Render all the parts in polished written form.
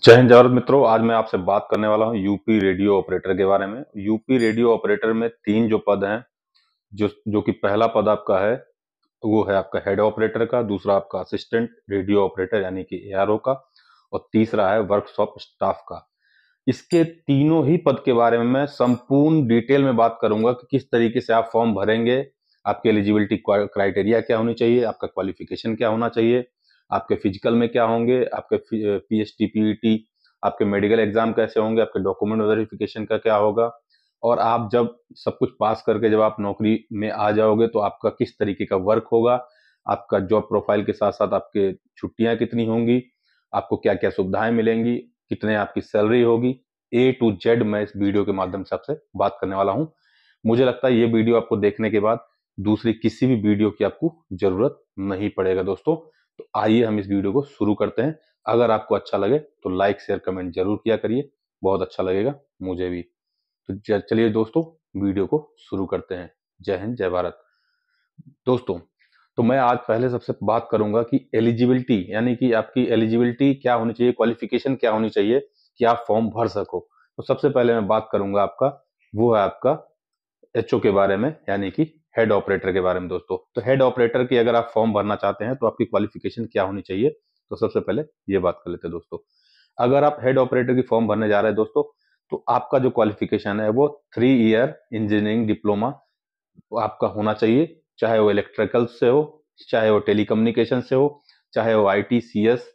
जय हिंद जय भारत मित्रों। आज मैं आपसे बात करने वाला हूं यूपी रेडियो ऑपरेटर के बारे में। यूपी रेडियो ऑपरेटर में तीन जो पद हैं, जो कि पहला पद आपका है वो है आपका हेड ऑपरेटर का, दूसरा आपका असिस्टेंट रेडियो ऑपरेटर यानी कि एआरओ का, और तीसरा है वर्कशॉप स्टाफ का। इसके तीनों ही पद के बारे में मैं संपूर्ण डिटेल में बात करूंगा कि किस तरीके से आप फॉर्म भरेंगे, आपके एलिजिबिलिटी क्राइटेरिया क्या होनी चाहिए, आपका क्वालिफिकेशन क्या होना चाहिए, आपके फिजिकल में क्या होंगे, आपके पीएचटी पीईटी, आपके मेडिकल एग्जाम कैसे होंगे, आपके डॉक्यूमेंट वेरिफिकेशन का क्या होगा, और आप जब सब कुछ पास करके जब आप नौकरी में आ जाओगे तो आपका किस तरीके का वर्क होगा, आपका जॉब प्रोफाइल के साथ साथ आपके छुट्टियां कितनी होंगी, आपको क्या क्या सुविधाएं मिलेंगी, कितने आपकी सैलरी होगी, ए टू जेड मैं इस वीडियो के माध्यम से आपसे बात करने वाला हूं। मुझे लगता है ये वीडियो आपको देखने के बाद दूसरी किसी भी वीडियो की आपको जरूरत नहीं पड़ेगा दोस्तों। तो आइए हम इस वीडियो को शुरू करते हैं। अगर आपको अच्छा लगे तो लाइक शेयर कमेंट जरूर किया करिए, बहुत अच्छा लगेगा मुझे भी। तो चलिए दोस्तों, वीडियो को शुरू करते हैं। जय हिंद जय भारत दोस्तों। तो मैं आज पहले सबसे बात करूंगा कि एलिजिबिलिटी यानी कि आपकी एलिजिबिलिटी क्या होनी चाहिए, क्वालिफिकेशन क्या होनी चाहिए कि आप फॉर्म भर सको। तो सबसे पहले मैं बात करूंगा आपका, वो है आपका एचओ के बारे में यानी कि हेड ऑपरेटर के बारे में दोस्तों। तो हेड ऑपरेटर की अगर आप फॉर्म भरना चाहते हैं तो आपकी क्वालिफिकेशन क्या होनी चाहिए, तो सबसे पहले ये बात कर लेते हैं दोस्तों। अगर आप हेड ऑपरेटर की फॉर्म भरने जा रहे हैं दोस्तों, तो आपका जो क्वालिफिकेशन है वो 3 ईयर इंजीनियरिंग डिप्लोमा आपका होना चाहिए। चाहे वो इलेक्ट्रिकल से हो, चाहे वो टेलीकम्युनिकेशन से हो, चाहे वो आईटी सीएस,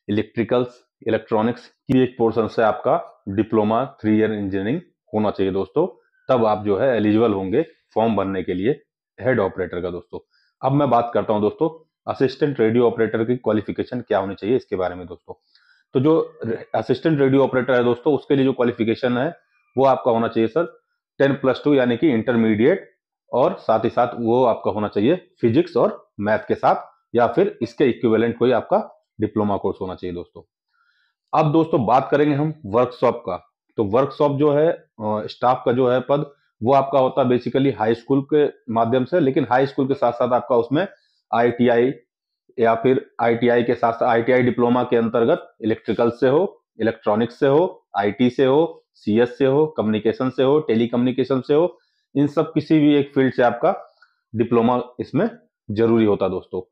इलेक्ट्रिकल्स, इलेक्ट्रॉनिक्स की एक पोर्शन से आपका डिप्लोमा 3 ईयर इंजीनियरिंग होना चाहिए दोस्तों। तब आप जो है एलिजिबल होंगे फॉर्म भरने के लिए हेड ऑपरेटर का दोस्तों। अब मैं बात करता हूं दोस्तों असिस्टेंट रेडियो ऑपरेटर की क्वालिफिकेशन क्या होनी चाहिए इसके बारे में दोस्तों। तो जो असिस्टेंट रेडियो ऑपरेटर है दोस्तों, उसके लिए जो क्वालिफिकेशन है वो आपका होना चाहिए सर 10+2 यानी कि इंटरमीडिएट, और साथ ही साथ वो आपका होना चाहिए फिजिक्स और मैथ के साथ, या फिर इसके इक्विवेलेंट कोई आपका डिप्लोमा कोर्स होना चाहिए दोस्तों। अब दोस्तों बात करेंगे हम वर्कशॉप का। तो वर्कशॉप जो है स्टाफ का जो है पद, वो आपका होता है बेसिकली हाई स्कूल के माध्यम से, लेकिन हाई स्कूल के साथ साथ आपका उसमें आईटीआई या फिर आईटीआई के साथ साथ आईटीआई डिप्लोमा के अंतर्गत इलेक्ट्रिकल से हो, इलेक्ट्रॉनिक्स से हो, आईटी से हो, सीएस से हो, कम्युनिकेशन से हो, टेलीकम्युनिकेशन से हो, इन सब किसी भी एक फील्ड से आपका डिप्लोमा इसमें जरूरी होता है दोस्तों।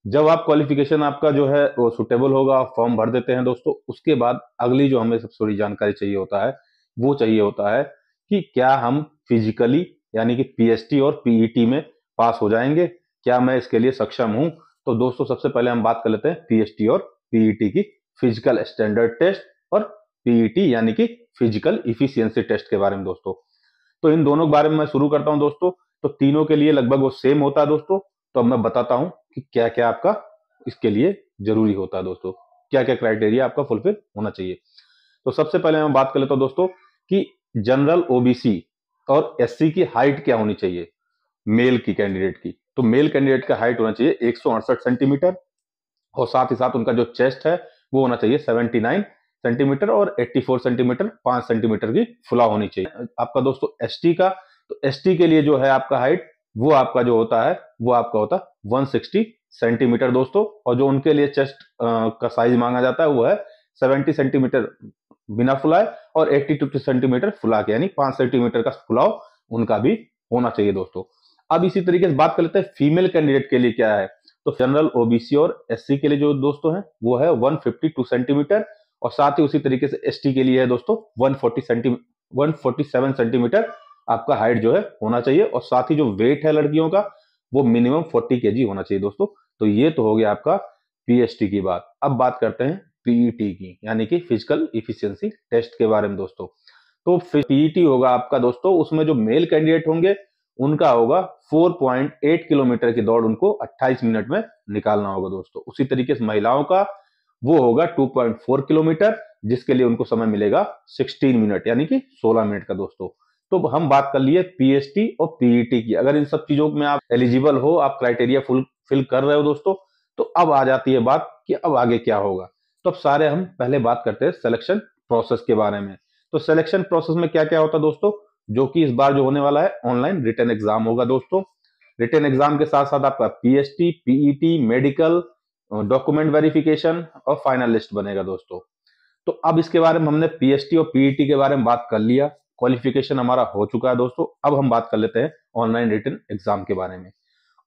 जब आप क्वालिफिकेशन आपका जो है वो सुटेबल होगा, आप फॉर्म भर देते हैं दोस्तों, उसके बाद अगली जो हमें सबसे बड़ी जानकारी चाहिए होता है वो चाहिए होता है कि क्या हम फिजिकली यानी कि पीएचटी और पीईटी में पास हो जाएंगे, क्या मैं इसके लिए सक्षम हूं। तो दोस्तों सबसे पहले हम बात कर लेते हैं पीएचटी और पीईटी की, फिजिकल स्टैंडर्ड टेस्ट और पीईटी यानी कि फिजिकल इफिशियंसी टेस्ट के बारे में दोस्तों। तो इन दोनों के बारे में मैं शुरू करता हूं दोस्तों। तो तीनों के लिए लगभग वो सेम होता है दोस्तों। तो अब मैं बताता हूं कि क्या क्या आपका इसके लिए जरूरी होता है दोस्तों, क्या क्या क्राइटेरिया आपका फुलफिल होना चाहिए। तो सबसे पहले मैं बात कर लेता हूं दोस्तों कि जनरल ओबीसी और एससी की हाइट क्या होनी चाहिए मेल की कैंडिडेट की। तो मेल कैंडिडेट का हाइट होना चाहिए 168 सेंटीमीटर, और साथ ही साथ उनका जो चेस्ट है वो होना चाहिए 79 सेंटीमीटर, और 84 सेंटीमीटर 5 सेंटीमीटर की फुला होनी चाहिए आपका दोस्तों। एसटी का, तो एसटी के लिए जो है आपका हाइट वो आपका जो होता है वो आपका होता है 160 सेंटीमीटर दोस्तों, और जो उनके लिए चेस्ट का साइज मांगा जाता है वो है 70 सेंटीमीटर बिना फुलाए और 82 सेंटीमीटर फुला के, यानी 5 सेंटीमीटर का फुलाव उनका भी होना चाहिए दोस्तों। अब इसी तरीके से बात कर लेते हैं फीमेल कैंडिडेट के लिए क्या है। तो जनरल ओबीसी और एससी के लिए जो दोस्तों हैं वो है 152 सेंटीमीटर, और साथ ही उसी तरीके से एसटी के लिए है दोस्तों 147 सेंटीमीटर आपका हाइट जो है होना चाहिए, और साथ ही जो वेट है लड़कियों का वो मिनिमम 40 केजी होना चाहिए दोस्तों। तो ये तो हो गया आपका पीएचटी की बात। अब बात करते हैं पीईटी की यानी कि फिजिकल इफिशियंसी टेस्ट के बारे में दोस्तों। तो पीईटी होगा आपका दोस्तों, उसमें जो मेल कैंडिडेट होंगे उनका होगा 4.8 किलोमीटर की दौड़ उनको 28 मिनट में निकालना होगा दोस्तों। उसी तरीके से महिलाओं का वो होगा 2.4 किलोमीटर, जिसके लिए उनको समय मिलेगा 16 मिनट यानी कि 16 मिनट का दोस्तों। तो हम बात कर लिए पीएचटी और पीईटी की। अगर इन सब चीजों में आप एलिजिबल हो, आप क्राइटेरिया फिल कर रहे हो दोस्तों, तो अब आ जाती है बात कि अब आगे क्या होगा। तो अब सारे हम पहले बात करते हैं सिलेक्शन प्रोसेस के बारे में। तो सिलेक्शन प्रोसेस में क्या क्या होता है दोस्तों, जो कि इस बार जो होने वाला है ऑनलाइन रिटन एग्जाम होगा दोस्तों। रिटन एग्जाम के साथ साथ आपका PHT, PET, medical, document verification और फाइनल लिस्ट बनेगा दोस्तों। तो अब इसके बारे में हमने पीएसटी और पीईटी के बारे में बात कर लिया, क्वालिफिकेशन हमारा हो चुका है दोस्तों। अब हम बात कर लेते हैं ऑनलाइन रिटन एग्जाम के बारे में।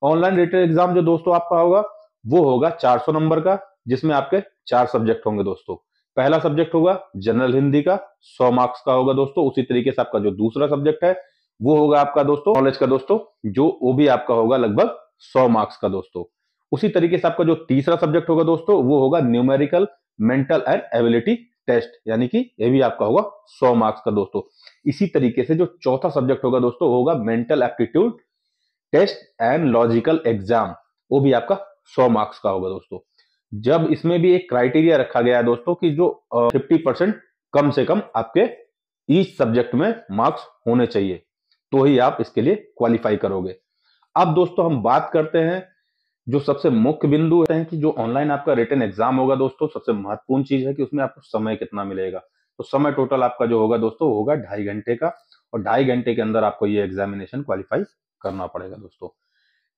ऑनलाइन रिटन एग्जाम जो दोस्तों आपका होगा वो होगा 400 नंबर का, जिसमें आपके 4 सब्जेक्ट होंगे दोस्तों। पहला सब्जेक्ट होगा जनरल हिंदी का, 100 मार्क्स का होगा दोस्तों। उसी तरीके से आपका जो दूसरा सब्जेक्ट है वो होगा आपका दोस्तों नॉलेज का दोस्तों, जो वो भी आपका होगा लगभग 100 मार्क्स का दोस्तों। उसी तरीके से आपका जो तीसरा सब्जेक्ट होगा दोस्तों वो होगा numerical mental and ability test, यानी कि ये भी आपका होगा 100 मार्क्स का दोस्तों। इसी तरीके से जो चौथा सब्जेक्ट होगा दोस्तों होगा mental aptitude test and logical exam, वो भी आपका 100 मार्क्स का होगा दोस्तों। जब इसमें भी एक क्राइटेरिया रखा गया है दोस्तों कि जो 50% कम से कम आपके ईच सब्जेक्ट में मार्क्स होने चाहिए, तो ही आप इसके लिए क्वालिफाई करोगे। अब दोस्तों हम बात करते हैं जो सबसे मुख्य बिंदु है कि जो ऑनलाइन आपका रिटन एग्जाम होगा दोस्तों, सबसे महत्वपूर्ण चीज है कि उसमें आपको समय कितना मिलेगा। तो समय टोटल आपका जो होगा दोस्तों होगा 2.5 घंटे का, और 2.5 घंटे के अंदर आपको ये एग्जामिनेशन क्वालिफाई करना पड़ेगा दोस्तों।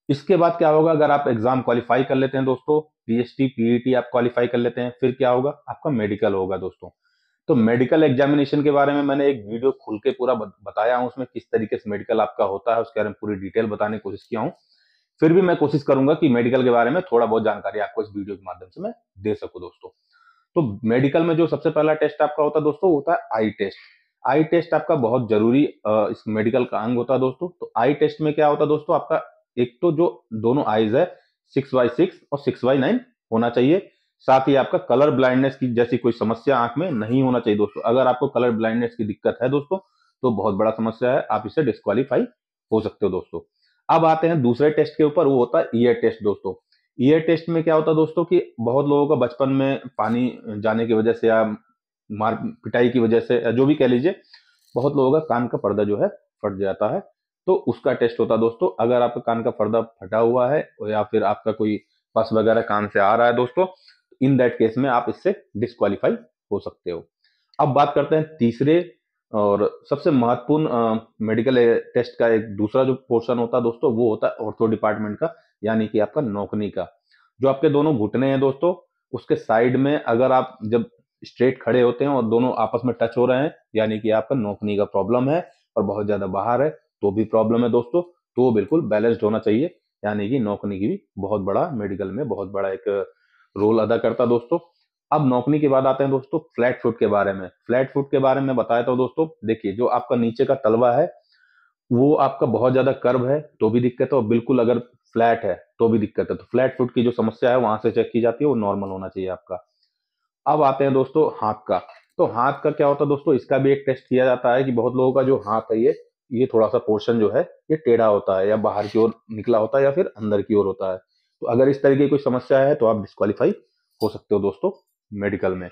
इसके बाद क्या होगा, अगर आप एग्जाम क्वालिफाई कर लेते हैं दोस्तों, पीएसटी पीईटी आप क्वालिफाई कर लेते हैं, फिर क्या होगा, आपका मेडिकल होगा दोस्तों। तो मेडिकल एग्जामिनेशन के बारे में मैंने एक वीडियो खुल के पूरा बताया हूं, उसमें किस तरीके से मेडिकल आपका होता है उसके बारे में पूरी डिटेल बताने की कोशिश किया हूं। फिर भी मैं कोशिश करूंगा कि मेडिकल के बारे में थोड़ा बहुत जानकारी आपको इस वीडियो के माध्यम से मैं दे सकूं दोस्तों। तो मेडिकल में जो सबसे पहला टेस्ट आपका होता है दोस्तों होता है आई टेस्ट। आई टेस्ट आपका बहुत जरूरी इस मेडिकल का अंग होता है दोस्तों। तो आई टेस्ट में क्या होता है दोस्तों, आपका एक तो जो दोनों आईज है 6/6 और 6/9 होना चाहिए। साथ ही आपका कलर ब्लाइंडनेस की जैसी कोई समस्या आंख में नहीं होना चाहिए दोस्तों। अगर आपको कलर ब्लाइंडनेस की दिक्कत है दोस्तों तो बहुत बड़ा समस्या है, आप इससे डिस्क्वालीफाई हो सकते हो दोस्तों। अब आते हैं दूसरे टेस्ट के ऊपर, वो होता है ईयर टेस्ट दोस्तों। ईयर टेस्ट में क्या होता है दोस्तों कि बहुत लोगों का बचपन में पानी जाने की वजह से या मार पिटाई की वजह से या जो भी कह लीजिए, बहुत लोगों का कान का पर्दा जो है फट जाता है। तो उसका टेस्ट होता है दोस्तों। अगर आपका कान का पर्दा फटा हुआ है या फिर आपका कोई पस वगैरह कान से आ रहा है दोस्तों, इन दैट केस में आप इससे डिस्क्वालीफाई हो सकते हो। अब बात करते हैं तीसरे और सबसे महत्वपूर्ण मेडिकल टेस्ट का एक दूसरा जो पोर्शन होता है दोस्तों, वो होता है ऑर्थो डिपार्टमेंट का, यानी कि आपका नौकनी का। जो आपके दोनों घुटने हैं दोस्तों, उसके साइड में अगर आप जब स्ट्रेट खड़े होते हैं और दोनों आपस में टच हो रहे हैं, यानी कि आपका नौकनी का प्रॉब्लम है और बहुत ज्यादा बाहर है तो भी प्रॉब्लम है दोस्तों, तो बिल्कुल बैलेंस्ड होना चाहिए। यानी कि नौकनी की भी बहुत बड़ा मेडिकल में बहुत बड़ा एक रोल अदा करता है दोस्तों। अब नौकनी के बाद आते हैं दोस्तों फ्लैट फुट के बारे में। फ्लैट फुट के बारे में बताया था दोस्तों, देखिए जो आपका नीचे का तलवा है वो आपका बहुत ज्यादा कर्व है तो भी दिक्कत है, और बिल्कुल अगर फ्लैट है तो भी दिक्कत है। तो फ्लैट फुट की जो समस्या है वहां से चेक की जाती है, वो नॉर्मल होना चाहिए आपका। अब आते हैं दोस्तों हाथ का। तो हाथ का क्या होता है दोस्तों, इसका भी एक टेस्ट किया जाता है कि बहुत लोगों का जो हाथ है ये थोड़ा सा पोर्शन जो है ये टेढ़ा होता है या बाहर की ओर निकला होता है या फिर अंदर की ओर होता है। तो अगर इस तरीके की कोई समस्या है तो आप डिस्क्वालीफाई हो सकते हो दोस्तों मेडिकल में।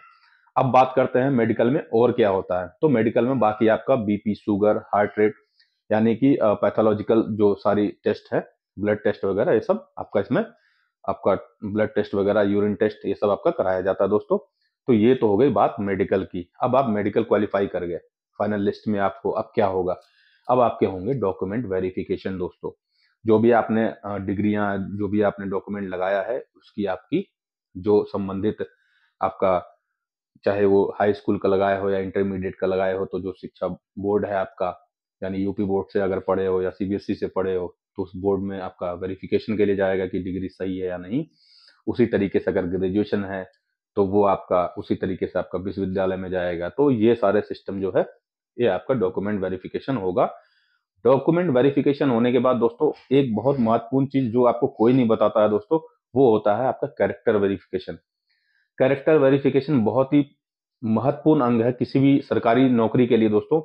अब बात करते हैं मेडिकल में और क्या होता है। तो मेडिकल में बाकी आपका बीपी, शुगर, हार्ट रेट, यानी कि पैथोलॉजिकल जो सारी टेस्ट है, ब्लड टेस्ट वगैरह, ये सब आपका इसमें आपका ब्लड टेस्ट वगैरह, यूरिन टेस्ट, ये सब आपका कराया जाता है दोस्तों। तो ये तो हो गई बात मेडिकल की। अब आप मेडिकल क्वालिफाई कर गए, फाइनल लिस्ट में आपको अब क्या होगा, अब आपके होंगे डॉक्यूमेंट वेरिफिकेशन दोस्तों। जो भी आपने डिग्रियां, जो भी आपने डॉक्यूमेंट लगाया है उसकी आपकी जो संबंधित आपका, चाहे वो हाई स्कूल का लगाए हो या इंटरमीडिएट का लगाए हो, तो जो शिक्षा बोर्ड है आपका, यानी यूपी बोर्ड से अगर पढ़े हो या सीबीएसई से पढ़े हो, तो उस बोर्ड में आपका वेरिफिकेशन के लिए जाएगा कि डिग्री सही है या नहीं। उसी तरीके से अगर ग्रेजुएशन है तो वो आपका उसी तरीके से आपका विश्वविद्यालय में जाएगा। तो ये सारे सिस्टम जो है ये आपका डॉक्यूमेंट वेरिफिकेशन होगा। डॉक्यूमेंट वेरिफिकेशन होने के बाद दोस्तों एक बहुत महत्वपूर्ण चीज जो आपको कोई नहीं बताता है दोस्तों, वो होता है आपका कैरेक्टर वेरिफिकेशन। कैरेक्टर वेरिफिकेशन बहुत ही महत्वपूर्ण अंग है किसी भी सरकारी नौकरी के लिए दोस्तों।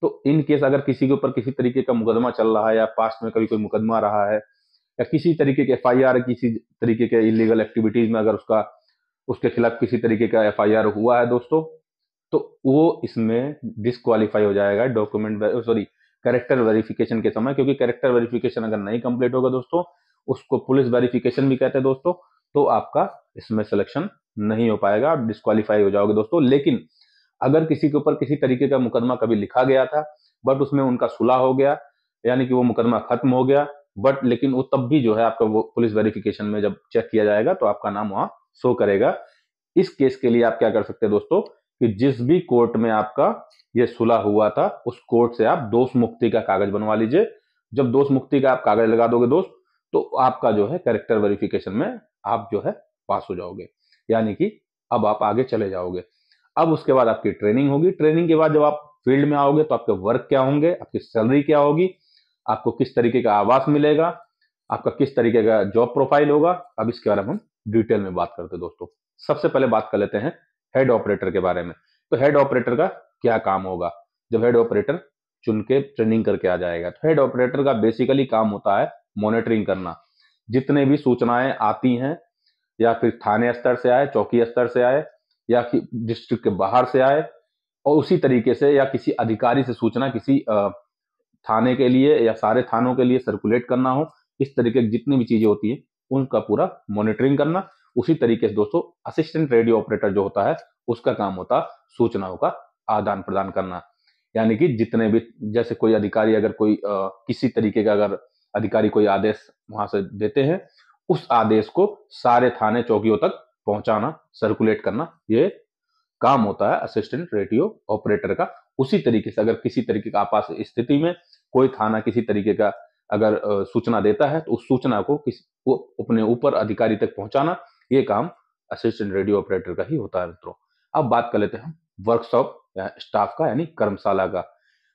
तो इन केस अगर किसी के ऊपर किसी तरीके का मुकदमा चल रहा है या पास्ट में कभी कोई मुकदमा रहा है या किसी तरीके के एफआईआर, किसी तरीके के इलीगल एक्टिविटीज में अगर उसके खिलाफ किसी तरीके का एफआईआर हुआ है दोस्तों, तो वो इसमें डिस्क्वालीफाई हो जाएगा डॉक्यूमेंट सॉरी कैरेक्टर वेरिफिकेशन के समय। क्योंकि कैरेक्टर वेरिफिकेशन अगर नहीं कंप्लीट होगा दोस्तों, उसको पुलिस वेरिफिकेशन भी कहते हैं दोस्तों, तो आपका इसमें सिलेक्शन नहीं हो पाएगा, आप डिस्क्वालीफाई हो जाओगे दोस्तों। लेकिन अगर किसी के ऊपर किसी तरीके का मुकदमा कभी लिखा गया था बट उसमें उनका सुलह हो गया, यानी कि वो मुकदमा खत्म हो गया, बट लेकिन वो तब भी जो है आपका वो पुलिस वेरिफिकेशन में जब चेक किया जाएगा तो आपका नाम वहां शो करेगा। इस केस के लिए आप क्या कर सकते हैं दोस्तों, कि जिस भी कोर्ट में आपका ये सुलह हुआ था उस कोर्ट से आप दोष मुक्ति का कागज बनवा लीजिए। जब दोष मुक्ति का आप कागज लगा दोगे दोस्त, तो आपका जो है कैरेक्टर वेरिफिकेशन में आप जो है पास हो जाओगे, यानी कि अब आप आगे चले जाओगे। अब उसके बाद आपकी ट्रेनिंग होगी। ट्रेनिंग के बाद जब आप फील्ड में आओगे तो आपके वर्क क्या होंगे, आपकी सैलरी क्या होगी, आपको किस तरीके का आवास मिलेगा, आपका किस तरीके का जॉब प्रोफाइल होगा, अब इसके बारे में हम डिटेल में बात करते हैं दोस्तों। सबसे पहले बात कर लेते हैं हेड ऑपरेटर के बारे में। तो हेड ऑपरेटर का क्या काम होगा जब हेड ऑपरेटर चुन के ट्रेनिंग करके आ जाएगा? तो हेड ऑपरेटर का बेसिकली काम होता है मॉनिटरिंग करना। जितने भी सूचनाएं आती हैं, या फिर थाने स्तर से आए, चौकी स्तर से आए, या कि डिस्ट्रिक्ट के बाहर से आए, और उसी तरीके से या किसी अधिकारी से सूचना किसी थाने के लिए या सारे थानों के लिए सर्कुलेट करना हो, इस तरीके की जितनी भी चीजें होती है उनका पूरा मॉनिटरिंग करना। उसी तरीके से दोस्तों असिस्टेंट रेडियो ऑपरेटर जो होता है उसका काम होता है सूचनाओं का आदान प्रदान करना। यानी कि जितने भी, जैसे कोई अधिकारी अगर कोई किसी तरीके का अगर अधिकारी कोई आदेश वहां से देते हैं, उस आदेश को सारे थाने चौकियों तक पहुंचाना, सर्कुलेट करना, ये काम होता है असिस्टेंट रेडियो ऑपरेटर का। उसी तरीके से अगर किसी तरीके का आपात स्थिति में कोई थाना किसी तरीके का अगर सूचना देता है तो उस सूचना को अपने ऊपर अधिकारी तक पहुंचाना, ये काम असिस्टेंट रेडियो ऑपरेटर का ही होता है मित्रों। अब बात कर लेते हैं वर्कशॉप स्टाफ का, यानी कर्मशाला का।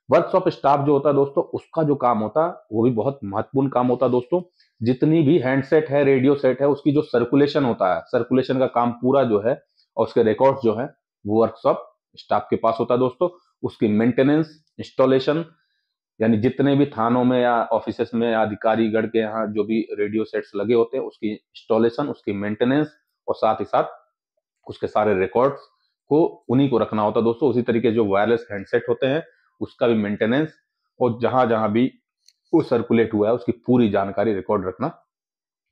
वर्कशॉप स्टाफ जो होता है दोस्तों, उसका जो काम होता है वो भी बहुत महत्वपूर्ण काम होता है दोस्तों। जितनी भी हैंडसेट है, रेडियो सेट है, उसकी जो सर्कुलेशन होता है, सर्कुलेशन का काम पूरा जो है और उसके रिकॉर्ड जो है वो वर्कशॉप स्टाफ के पास होता है दोस्तों। उसकी मेंटेनेंस, इंस्टॉलेशन, यानी जितने भी थानों में या ऑफिसेस में या अधिकारी गढ़ के यहाँ जो भी रेडियो सेट्स लगे होते हैं, उसकी इंस्टॉलेशन, उसकी मेंटेनेंस, और साथ ही साथ उसके सारे रिकॉर्ड्स को उन्हीं को रखना होता है दोस्तों। उसी तरीके जो वायरलेस हैंडसेट होते हैं उसका भी मेंटेनेंस, और जहां जहां भी वो सर्कुलेट हुआ है उसकी पूरी जानकारी रिकॉर्ड रखना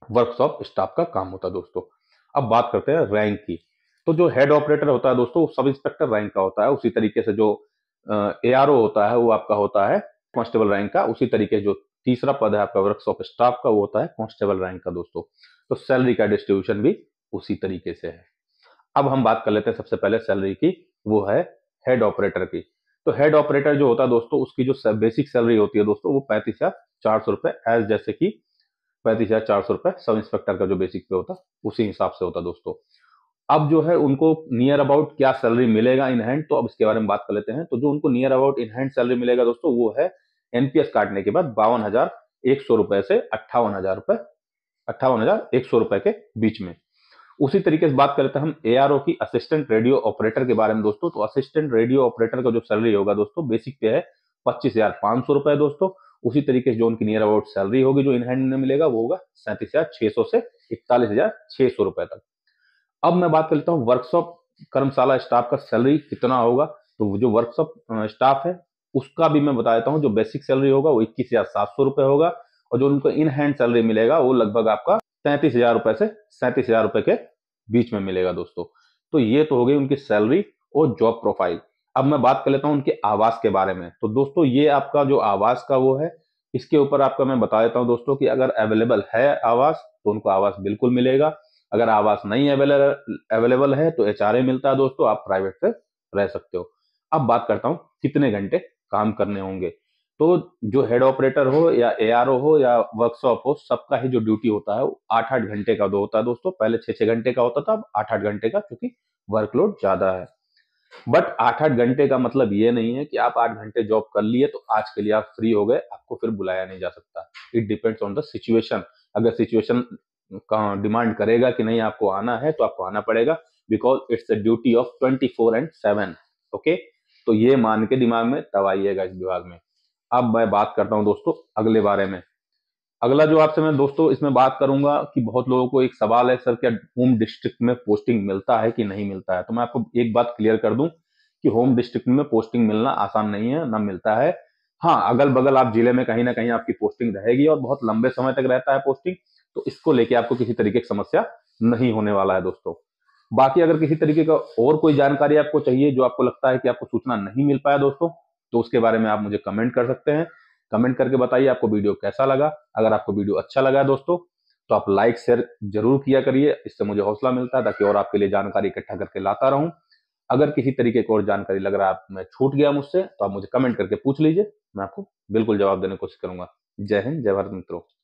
वर्कशॉप स्टाफ का काम होता है दोस्तों। अब बात करते हैं रैंक की। तो जो हेड ऑपरेटर होता है दोस्तों, सब इंस्पेक्टर रैंक का होता है। उसी तरीके से जो एआरओ होता है वो आपका होता है कांस्टेबल रैंक का। उसी तरीके जो तीसरा पद है आपका वर्कशॉप स्टाफ का, वो होता है कांस्टेबल रैंक का दोस्तों। तो सैलरी का डिस्ट्रीब्यूशन भी उसी तरीके से है। अब हम बात कर लेते हैं सबसे पहले सैलरी की, वो है हेड ऑपरेटर की। तो हेड ऑपरेटर जो होता है दोस्तों, उसकी जो बेसिक सैलरी होती है दोस्तों, वो 35,400 रुपए, एज जैसे कि 35,400 रुपए सब इंस्पेक्टर का जो बेसिक पे होता है उसी हिसाब से होता है दोस्तों। अब जो है उनको नियर अबाउट क्या सैलरी मिलेगा इन हैंड, तो अब इसके बारे में बात कर लेते हैं। तो जो उनको near about in hand salary मिलेगा दोस्तों, वो है एनपीएस काटने के बाद 52,100 रुपए से 58,000 रुपए, 58,100 रुपए के बीच में। उसी तरीके से बात करते हैं हम एआरओ की, असिस्टेंट रेडियो ऑपरेटर के बारे में दोस्तों। तो असिस्टेंट रेडियो ऑपरेटर का जो सैलरी होगा दोस्तों, बेसिक पे है 25,500 रुपए दोस्तों। उसी तरीके से जो उनकी नियर अबाउट सैलरी होगी जो इन हैंड में मिलेगा, वो होगा 37,600 से 41,600 रुपए तक। अब मैं बात कर लेता हूँ वर्कशॉप कर्मशाला स्टाफ का सैलरी कितना होगा। तो जो वर्कशॉप स्टाफ है उसका भी मैं बता देता हूँ। जो बेसिक सैलरी होगा वो 21,700 रुपए होगा, और जो उनको इन हैंड सैलरी मिलेगा वो लगभग आपका 33,000 रुपए से 37,000 रुपए के बीच में मिलेगा दोस्तों। तो ये तो हो गई उनकी सैलरी और जॉब प्रोफाइल। अब मैं बात कर लेता हूँ उनके आवास के बारे में। तो दोस्तों ये आपका जो आवास का वो है, इसके ऊपर आपका मैं बता देता हूँ दोस्तों कि अगर अवेलेबल है आवास तो उनको आवास बिल्कुल मिलेगा। अगर आवास नहीं अवेलेबल है तो एचआरए मिलता है दोस्तों, आप प्राइवेट से रह सकते हो। अब बात करता हूँ कितने घंटे काम करने होंगे। तो जो हेड ऑपरेटर हो या एआरओ हो या वर्कशॉप हो, सबका ही जो ड्यूटी होता है वो 8-8 घंटे का होता है दोस्तों। पहले 6-6 घंटे का होता था, अब 8-8 घंटे का, क्योंकि वर्कलोड ज्यादा है। बट 8-8 घंटे का मतलब ये नहीं है कि आप 8 घंटे जॉब कर लिए तो आज के लिए आप फ्री हो गए, आपको फिर बुलाया नहीं जा सकता। It depends on the situation. अगर सिचुएशन का डिमांड करेगा कि नहीं आपको आना है तो आपको आना पड़ेगा, because it's a duty of 24/7। Okay, तो ये मान के दिमाग में तब आइएगा इस विभाग में। अब मैं बात करता हूं दोस्तों अगले बारे में। अगला जो आपसे मैं दोस्तों इसमें बात करूंगा कि बहुत लोगों को एक सवाल है, सर क्या होम डिस्ट्रिक्ट में पोस्टिंग मिलता है कि नहीं मिलता है। तो मैं आपको एक बात क्लियर कर दूं कि होम डिस्ट्रिक्ट में पोस्टिंग मिलना आसान नहीं है, ना मिलता है। हाँ, अगल बगल आप जिले में कहीं ना कहीं आपकी पोस्टिंग रहेगी और बहुत लंबे समय तक रहता है पोस्टिंग, तो इसको लेके आपको किसी तरीके की समस्या नहीं होने वाला है दोस्तों। बाकी अगर किसी तरीके का और कोई जानकारी आपको चाहिए, जो आपको लगता है कि आपको सूचना नहीं मिल पाया दोस्तों, तो उसके बारे में आप मुझे कमेंट कर सकते हैं। कमेंट करके बताइए आपको वीडियो कैसा लगा। अगर आपको वीडियो अच्छा लगा दोस्तों तो आप लाइक शेयर जरूर किया करिए, इससे मुझे हौसला मिलता है ताकि और आपके लिए जानकारी इकट्ठा करके लाता रहूं। अगर किसी तरीके की और जानकारी लग रहा है आप मैं छूट गया मुझसे, तो आप मुझे कमेंट करके पूछ लीजिए, मैं आपको बिल्कुल जवाब देने की कोशिश करूंगा। जय हिंद, जय भारत मित्रों।